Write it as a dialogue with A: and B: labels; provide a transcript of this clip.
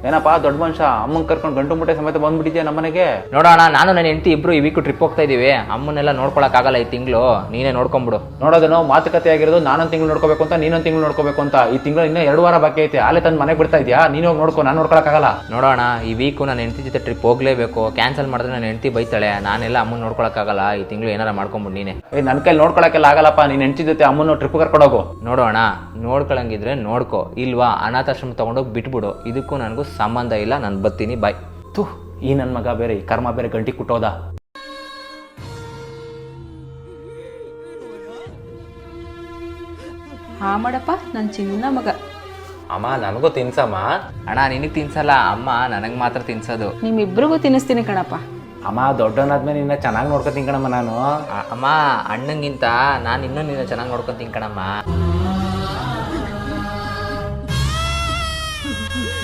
A: ಏನಪ್ಪ ದೊಡ್ಡ ಮನುಷ್ಯ, ಅಮ್ಮನ್ ಕರ್ಕೊಂಡು ಗಂಟು ಮುಟ್ಟೆ ಸಮೇತ ಬಂದ್ಬಿಟ್ಟಿದ್ಯಾ ನಮ್ಮನೆಗೆ?
B: ನೋಡೋಣ, ನಾನು ನನ್ನ ಹೆಂಡತಿ ಇಬ್ರು ಈ ವೀಕು ಟ್ರಿಪ್ ಹೋಗ್ತಾ ಇದೀವಿ. ಅಮ್ಮನ್ನೆಲ್ಲ ನೋಡ್ಕೊಳಕ್ಕಾಗಲ್ಲ ಈ ತಿಂಗಳು, ನೀನೇ ನೋಡ್ಕೊಂಬಿಡು.
A: ನೋಡೋದೇನೋ ಮಾತುಕತೆ ಆಗಿರೋದು ನಾನೊಂದು ತಿಂಗಳು ನೋಡ್ಕೋಬೇಕು ಅಂತ, ನೀನೊಂದು ತಿಂಗಳು ನೋಡ್ಕೋಬೇಕು ಅಂತ. ಈ ತಿಂಗಳು ಇನ್ನೂ 2 ವಾರ ಬಾಕಿ ಐತೆ. ಆಲೆ ತಂದು ಮನೆಗೆ ಬಿಡ್ತಾ ಇದೆಯಾ? ನೀನು ಹೋಗಿ ನೋಡ್ಕೊ, ನಾನು ನೋಡ್ಕೊಳಕ್ಕಾಗಲ್ಲ.
B: ನೋಡೋಣ, ಈ ವೀಕು ನನ್ನ ಹೆಂಡತಿ ಜೊತೆ ಟ್ರಿಪ್ ಹೋಗ್ಲೇಬೇಕು. ಕ್ಯಾನ್ಸಲ್ ಮಾಡಿದ್ರೆ ನನ್ನ ಹೆಂಡತಿ ಬೈತಾಳೆ. ನಾನೆಲ್ಲ ಅಮ್ಮನ ನೋಡ್ಕೊಳಕ್ಕಾಗಲ್ಲ. ಈ ತಿಂಗಳು ಏನಾರ ಮಾಡ್ಕೊಂಬಿಡು ನೀನೆ.
A: ನನ್ನ ಕೈಲಿ ನೋಡ್ಕೊಳಕ್ಕೆಲ್ಲ ಆಗಲ್ಲಪ್ಪ. ನೀನ್ ಹೆಂಡತಿ ಜೊತೆ ಅಮ್ಮನ ಟ್ರಿಪ್ ಕರ್ಕೊಂಡೋಗು.
B: ನೋಡೋಣ, ನೋಡ್ಕೊಳಂಗಿದ್ರೆ ನೋಡ್ಕೊ, ಇಲ್ವಾ ಅನಾಥಾಶ್ರಮ ತಗೊಂಡೋಗಿ ಬಿಟ್ಬಿಡು. ಇದಕ್ಕೂ ನನಗೂ ಸಂಬಂಧ ಇಲ್ಲ, ನಾನು ಬರ್ತೀನಿ, ಬಾಯ್.
A: ತು, ಈ ನನ್ನ ಮಗ ಬೇರೆ, ಈ ಕರ್ಮ ಬೇರೆ ಗಂಟಿ ಕುಟ್ಟೋದ.
C: ಹಾ ಮಾಡಪ್ಪ, ನನ್ನ ಚಿನ್ನ ಮಗ.
A: ಅಮ್ಮ ನನಗೂ ತಿನ್ಸಮ್ಮ.
B: ಅಣ್ಣ ನಿನಗೆ ತಿನ್ಸಲ್ಲ, ಅಮ್ಮ ನನಗೆ ಮಾತ್ರ ತಿನ್ಸೋದು.
C: ನಿಮ್ಮಿಬ್ರಿಗೂ ತಿನ್ನಿಸ್ತೀನಿ ಕಣಪ್ಪ.
A: ಅಮ್ಮ ದೊಡ್ಡವನಾದ್ಮೇಲೆ ನಿನ್ನ ಚೆನ್ನಾಗಿ ನೋಡ್ಕೊತೀನಿ ಕಣಮ್ಮ ನಾನು.
B: ಅಮ್ಮ ಅಣ್ಣಂಗಿಂತ ನಾನು ಇನ್ನೂ ನಿನ್ನ ಚೆನ್ನಾಗಿ ನೋಡ್ಕೊತೀನಿ ಕಣಮ್ಮ.